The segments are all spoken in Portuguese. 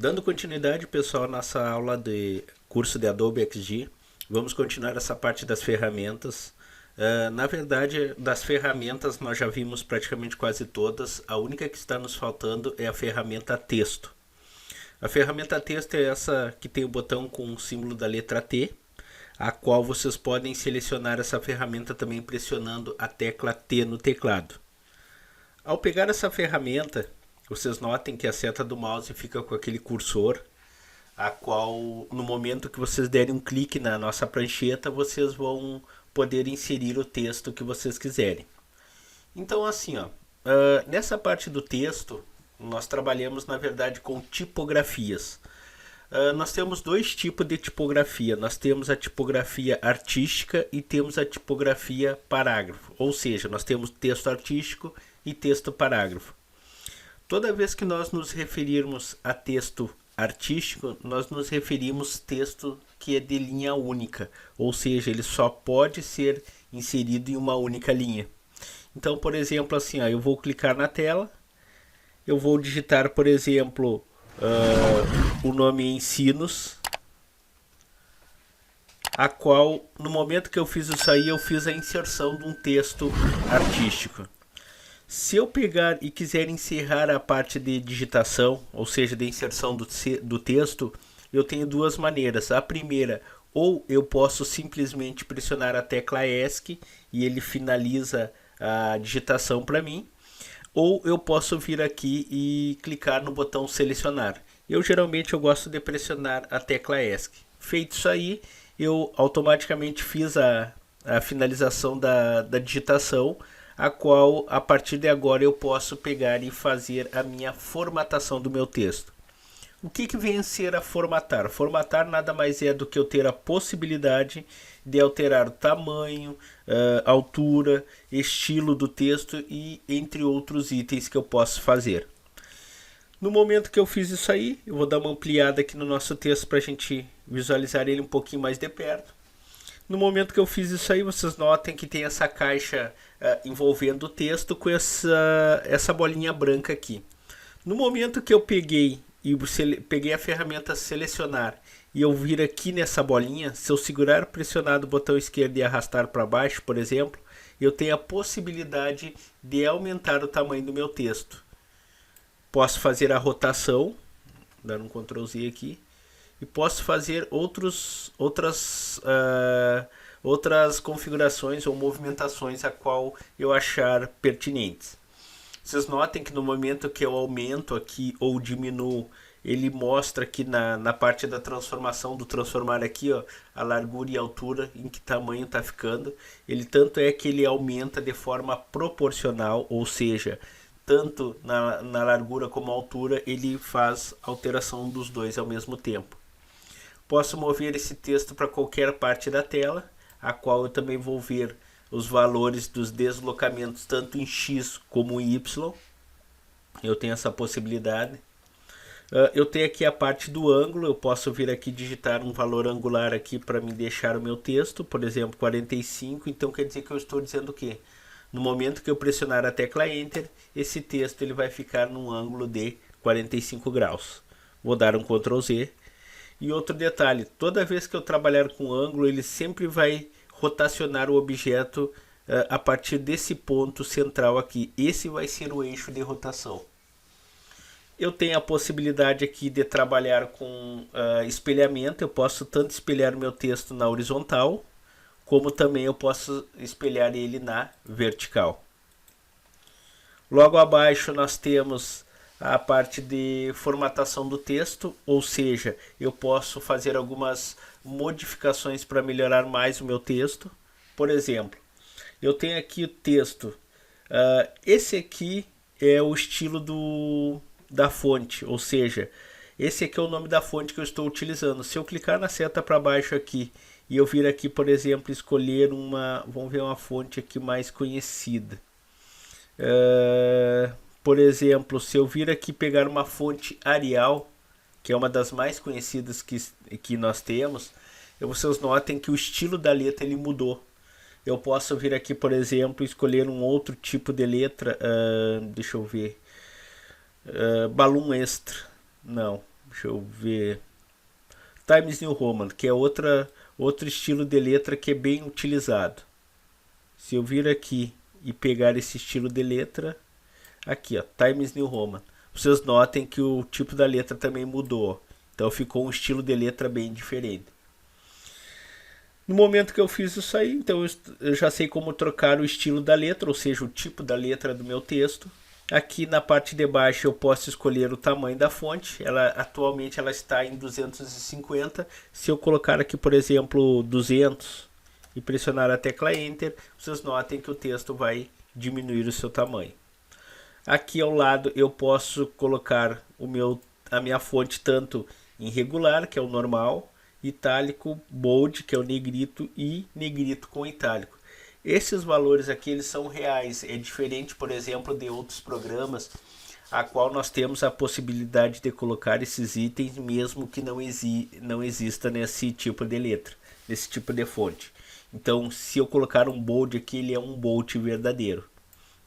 Dando continuidade, pessoal, à nossa aula de curso de Adobe XD, vamos continuar essa parte das ferramentas. Na verdade, das ferramentas nós já vimos praticamente quase todas. A única que está nos faltando é a ferramenta texto. A ferramenta texto é essa que tem o botão com o símbolo da letra T, a qual vocês podem selecionar essa ferramenta também pressionando a tecla T no teclado. Ao pegar essa ferramenta, vocês notem que a seta do mouse fica com aquele cursor, a qual no momento que vocês derem um clique na nossa prancheta, vocês vão poder inserir o texto que vocês quiserem. Então assim, nessa parte do texto, nós trabalhamos na verdade com tipografias. Nós temos dois tipos de tipografia. Nós temos a tipografia artística e temos a tipografia parágrafo. Ou seja, nós temos texto artístico e texto parágrafo. Toda vez que nós nos referirmos a texto artístico, nós nos referimos texto que é de linha única, ou seja, ele só pode ser inserido em uma única linha. Então, por exemplo, assim, eu vou clicar na tela, eu vou digitar, por exemplo, o nome ensinos, a qual, no momento que eu fiz isso aí, eu fiz a inserção de um texto artístico. Se eu pegar e quiser encerrar a parte de digitação, ou seja, de inserção do texto, eu tenho duas maneiras. A primeira, ou eu posso simplesmente pressionar a tecla ESC e ele finaliza a digitação para mim, ou eu posso vir aqui e clicar no botão selecionar. Geralmente eu gosto de pressionar a tecla ESC. Feito isso aí, eu automaticamente fiz a finalização da digitação, a qual a partir de agora eu posso pegar e fazer a minha formatação do meu texto. O que vem a ser a formatar? Formatar nada mais é do que eu ter a possibilidade de alterar o tamanho, altura, estilo do texto e entre outros itens que eu posso fazer. No momento que eu fiz isso aí, eu vou dar uma ampliada aqui no nosso texto para a gente visualizar ele um pouquinho mais de perto. No momento que eu fiz isso aí, vocês notem que tem essa caixa envolvendo o texto com essa bolinha branca aqui. No momento que eu peguei a ferramenta selecionar e eu vir aqui nessa bolinha, se eu segurar pressionado o botão esquerdo e arrastar para baixo, por exemplo, eu tenho a possibilidade de aumentar o tamanho do meu texto. Posso fazer a rotação, dando um Ctrl Z aqui, e posso fazer outras configurações ou movimentações a qual eu achar pertinentes. Vocês notem que no momento que eu aumento aqui ou diminuo, ele mostra aqui na parte da transformação, do transformar aqui, a largura e a altura, em que tamanho está ficando. Ele tanto é que ele aumenta de forma proporcional, ou seja, tanto na largura como na altura, ele faz alteração dos dois ao mesmo tempo. Posso mover esse texto para qualquer parte da tela, a qual eu também vou ver os valores dos deslocamentos tanto em X como em Y. Eu tenho essa possibilidade. Eu tenho aqui a parte do ângulo, eu posso vir aqui digitar um valor angular aqui para me deixar o meu texto, por exemplo 45, então quer dizer que eu estou dizendo o quê? No momento que eu pressionar a tecla Enter, esse texto ele vai ficar num ângulo de 45 graus. Vou dar um Ctrl Z. E outro detalhe, toda vez que eu trabalhar com ângulo, ele sempre vai rotacionar o objeto a partir desse ponto central aqui. Esse vai ser o eixo de rotação. Eu tenho a possibilidade aqui de trabalhar com espelhamento. Eu posso tanto espelhar o meu texto na horizontal, como também eu posso espelhar ele na vertical. Logo abaixo nós temos a parte de formatação do texto, ou seja, eu posso fazer algumas modificações para melhorar mais o meu texto. Por exemplo, eu tenho aqui o texto, esse aqui é o estilo da fonte, ou seja, esse aqui é o nome da fonte que eu estou utilizando. Se eu clicar na seta para baixo aqui e eu vir aqui, por exemplo, escolher vamos ver uma fonte aqui mais conhecida. Por exemplo, se eu vir aqui pegar uma fonte Arial, que é uma das mais conhecidas que nós temos, vocês notem que o estilo da letra ele mudou. Eu posso vir aqui, por exemplo, escolher um outro tipo de letra, deixa eu ver, Balloon Extra, não, Deixa eu ver. Times New Roman, que é outro estilo de letra que é bem utilizado. Se eu vir aqui e pegar esse estilo de letra, aqui ó, Times New Roman, vocês notem que o tipo da letra também mudou. Então ficou um estilo de letra bem diferente. No momento que eu fiz isso aí, então eu já sei como trocar o estilo da letra, ou seja, o tipo da letra do meu texto. Aqui na parte de baixo eu posso escolher o tamanho da fonte. Atualmente ela está em 250. Se eu colocar aqui, por exemplo, 200 e pressionar a tecla Enter, vocês notem que o texto vai diminuir o seu tamanho. Aqui ao lado eu posso colocar a minha fonte tanto em regular, que é o normal, itálico, bold, que é o negrito, e negrito com itálico. Esses valores aqui eles são reais, é diferente, por exemplo, de outros programas, a qual nós temos a possibilidade de colocar esses itens mesmo que não exista nesse tipo de letra, nesse tipo de fonte. Então, se eu colocar um bold aqui, ele é um bold verdadeiro.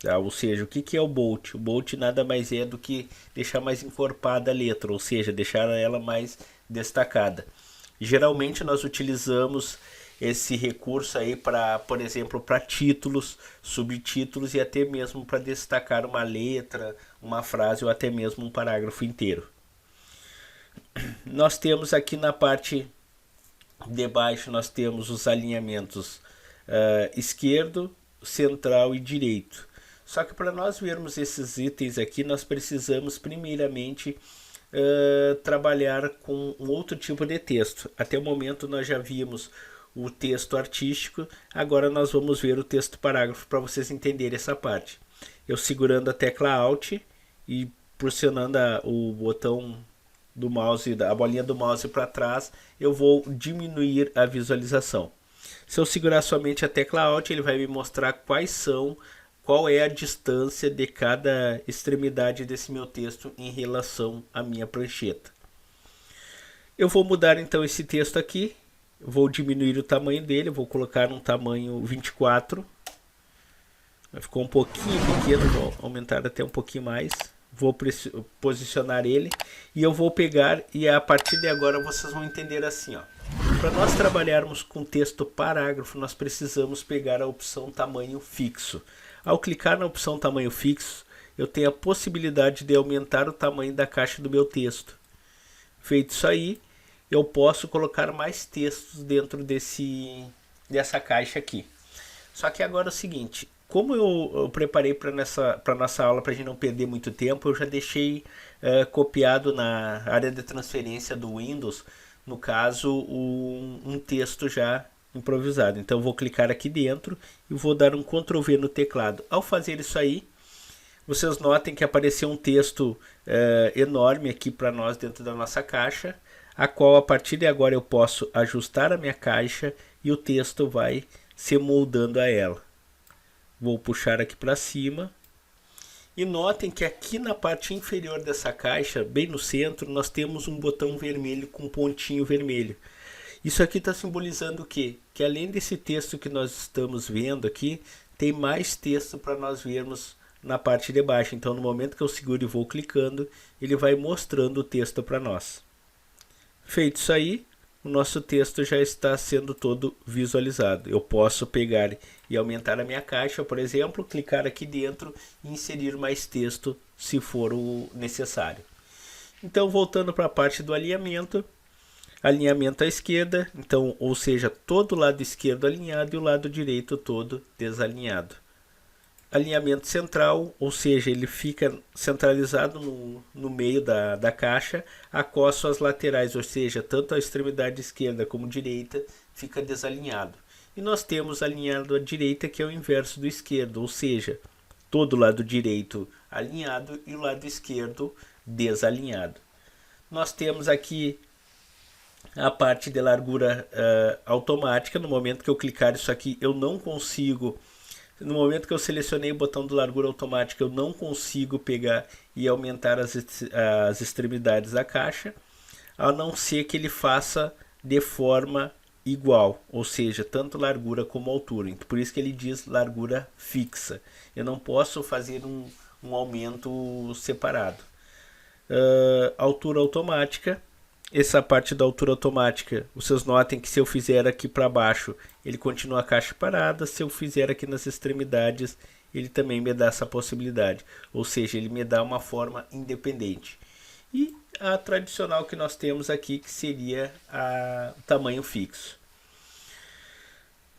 Tá? Ou seja, o que é o bold? O bold nada mais é do que deixar mais encorpada a letra, ou seja, deixar ela mais destacada. Geralmente nós utilizamos esse recurso aí para, por exemplo, para títulos, subtítulos e até mesmo para destacar uma letra, uma frase ou até mesmo um parágrafo inteiro. Nós temos aqui na parte de baixo, nós temos os alinhamentos esquerdo, central e direito. Só que para nós vermos esses itens aqui, nós precisamos primeiramente trabalhar com um outro tipo de texto. Até o momento nós já vimos o texto artístico, agora nós vamos ver o texto parágrafo para vocês entenderem essa parte. Eu segurando a tecla Alt e pressionando o botão do mouse, a bolinha do mouse para trás, eu vou diminuir a visualização. Se eu segurar somente a tecla Alt, ele vai me mostrar qual é a distância de cada extremidade desse meu texto em relação à minha prancheta. Eu vou mudar então esse texto aqui, vou diminuir o tamanho dele, vou colocar um tamanho 24. Ficou um pouquinho pequeno, vou aumentar até um pouquinho mais. Vou posicionar ele e eu vou pegar, e a partir de agora vocês vão entender assim, ó. Para nós trabalharmos com texto parágrafo, nós precisamos pegar a opção tamanho fixo. Ao clicar na opção tamanho fixo, eu tenho a possibilidade de aumentar o tamanho da caixa do meu texto. Feito isso aí, eu posso colocar mais textos dentro dessa caixa aqui. Só que agora é o seguinte, como eu preparei para nossa aula, para a gente não perder muito tempo, eu já deixei copiado na área de transferência do Windows, no caso, um texto já improvisado. Então eu vou clicar aqui dentro e vou dar um Ctrl V no teclado. Ao fazer isso aí, vocês notem que apareceu um texto enorme aqui para nós dentro da nossa caixa, a qual a partir de agora eu posso ajustar a minha caixa e o texto vai se moldando a ela. Vou puxar aqui para cima e notem que aqui na parte inferior dessa caixa, bem no centro, nós temos um botão vermelho com um pontinho vermelho. Isso aqui está simbolizando o quê? Que além desse texto que nós estamos vendo aqui, tem mais texto para nós vermos na parte de baixo. Então no momento que eu seguro e vou clicando, ele vai mostrando o texto para nós. Feito isso aí, o nosso texto já está sendo todo visualizado. Eu posso pegar e aumentar a minha caixa, por exemplo, clicar aqui dentro e inserir mais texto se for o necessário. Então voltando para a parte do alinhamento à esquerda, então, ou seja, todo o lado esquerdo alinhado e o lado direito todo desalinhado. Alinhamento central, ou seja, ele fica centralizado no meio da caixa, acosta as laterais, ou seja, tanto a extremidade esquerda como direita fica desalinhado. E nós temos alinhado à direita, que é o inverso do esquerdo, ou seja, todo o lado direito alinhado e o lado esquerdo desalinhado. Nós temos aqui a parte de largura automática. No momento que eu clicar isso aqui, eu não consigo. No momento que eu selecionei o botão de largura automática, eu não consigo pegar e aumentar as extremidades da caixa, a não ser que ele faça de forma igual, ou seja, tanto largura como altura. Por isso que ele diz largura fixa. Eu não posso fazer um aumento separado. altura automática. Essa parte da altura automática, vocês notem que se eu fizer aqui para baixo, ele continua a caixa parada. Se eu fizer aqui nas extremidades, ele também me dá essa possibilidade. Ou seja, ele me dá uma forma independente. E a tradicional que nós temos aqui, que seria o tamanho fixo.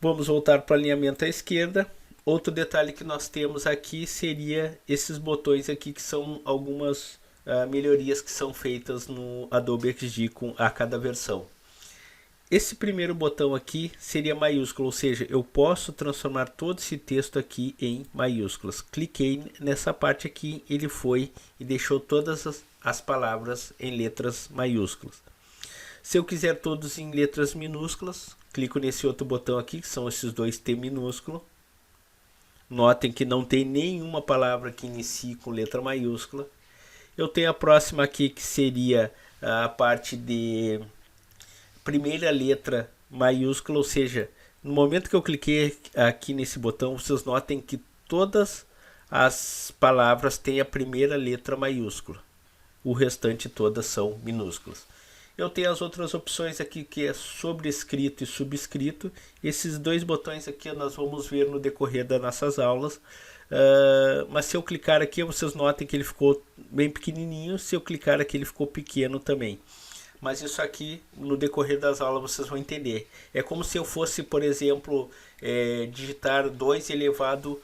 Vamos voltar para o alinhamento à esquerda. Outro detalhe que nós temos aqui seria esses botões aqui, que são algumas melhorias que são feitas no Adobe XD a cada versão. Esse primeiro botão aqui seria maiúsculo, ou seja, eu posso transformar todo esse texto aqui em maiúsculas. Cliquei nessa parte aqui, ele foi e deixou todas as palavras em letras maiúsculas. Se eu quiser todos em letras minúsculas, clico nesse outro botão aqui, que são esses dois T minúsculo. Notem que não tem nenhuma palavra que inicie com letra maiúscula. Eu tenho a próxima aqui, que seria a parte de primeira letra maiúscula, ou seja, no momento que eu cliquei aqui nesse botão, vocês notem que todas as palavras têm a primeira letra maiúscula. O restante todas são minúsculas. Eu tenho as outras opções aqui, que é sobrescrito e subscrito. Esses dois botões aqui nós vamos ver no decorrer das nossas aulas. Mas se eu clicar aqui, vocês notem que ele ficou bem pequenininho. Se eu clicar aqui, ele ficou pequeno também. Mas isso aqui, no decorrer das aulas, vocês vão entender. É como se eu fosse, por exemplo, digitar 2 elevado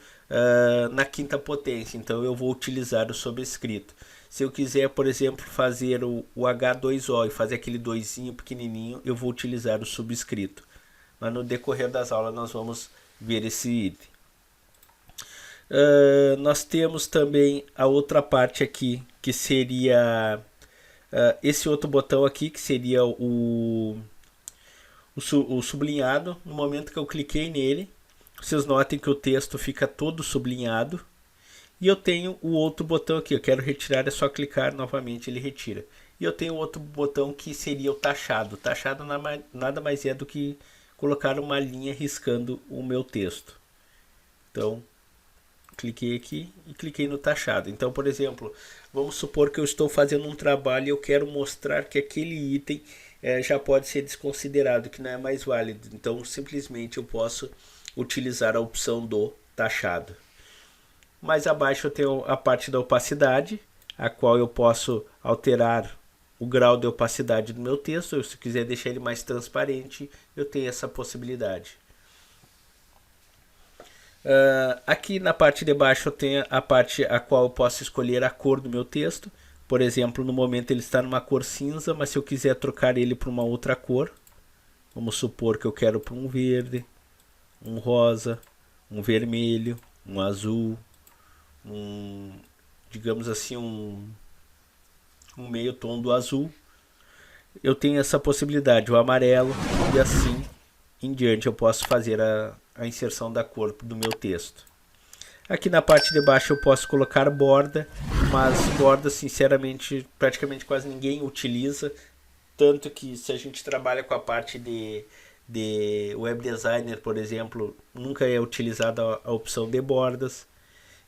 na quinta potência. Então eu vou utilizar o sobrescrito. Se eu quiser, por exemplo, fazer o H2O e fazer aquele 2zinho pequenininho, eu vou utilizar o subscrito. Mas no decorrer das aulas nós vamos ver esse item. Nós temos também a outra parte aqui, que seria esse outro botão aqui, que seria o sublinhado. No momento que eu cliquei nele, vocês notem que o texto fica todo sublinhado. E eu tenho o outro botão aqui, eu quero retirar, é só clicar novamente, ele retira. E eu tenho outro botão que seria o taxado. O taxado nada mais é do que colocar uma linha riscando o meu texto. Então, cliquei aqui e cliquei no taxado. Então, por exemplo, vamos supor que eu estou fazendo um trabalho e eu quero mostrar que aquele item já pode ser desconsiderado, que não é mais válido. Então, simplesmente eu posso utilizar a opção do taxado. Mais abaixo eu tenho a parte da opacidade, a qual eu posso alterar o grau de opacidade do meu texto. Se eu quiser deixar ele mais transparente, eu tenho essa possibilidade. Aqui na parte de baixo eu tenho a parte a qual eu posso escolher a cor do meu texto. Por exemplo, no momento ele está numa cor cinza, mas se eu quiser trocar ele para uma outra cor, vamos supor que eu quero para um verde, um rosa, um vermelho, um azul, digamos assim, um meio tom do azul, eu tenho essa possibilidade, o amarelo, e assim em diante eu posso fazer a inserção da cor do meu texto. Aqui na parte de baixo eu posso colocar borda, mas borda sinceramente praticamente quase ninguém utiliza, tanto que se a gente trabalha com a parte de web designer, por exemplo, nunca é utilizada a opção de bordas.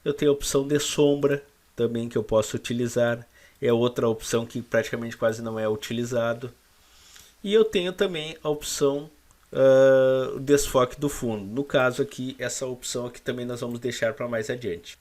Eu tenho a opção de sombra também que eu posso utilizar. É outra opção que praticamente quase não é utilizado. E eu tenho também a opção desfoque do fundo. No caso aqui, essa opção aqui também nós vamos deixar para mais adiante.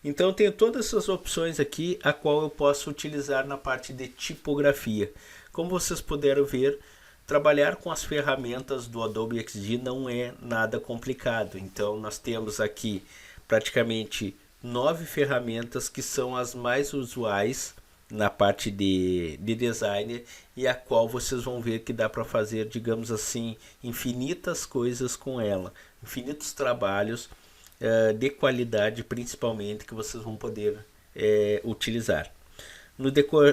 Então eu tenho todas essas opções aqui, a qual eu posso utilizar na parte de tipografia. Como vocês puderam ver, trabalhar com as ferramentas do Adobe XD não é nada complicado. Então nós temos aqui praticamente 9 ferramentas que são as mais usuais na parte de design, e a qual vocês vão ver que dá para fazer, digamos assim, infinitas coisas com ela, infinitos trabalhos de qualidade, principalmente, que vocês vão poder utilizar.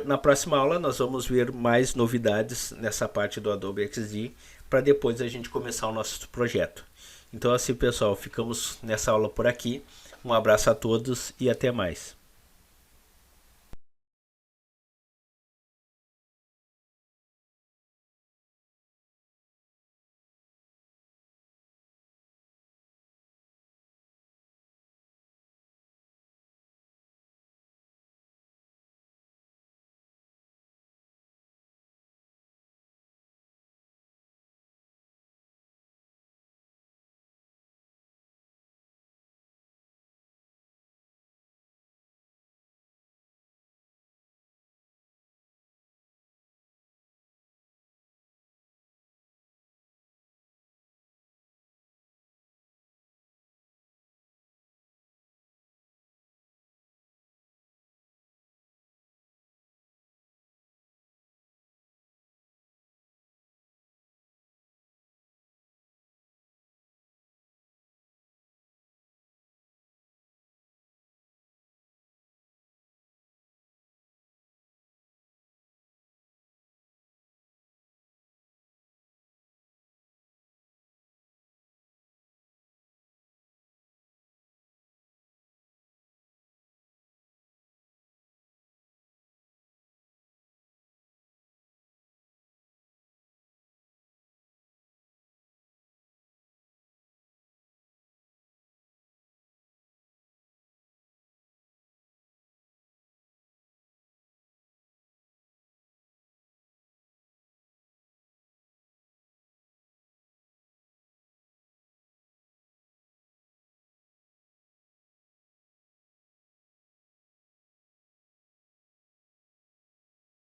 Na próxima aula nós vamos ver mais novidades nessa parte do Adobe XD, para depois a gente começar o nosso projeto. Então assim, pessoal, ficamos nessa aula por aqui. Um abraço a todos e até mais.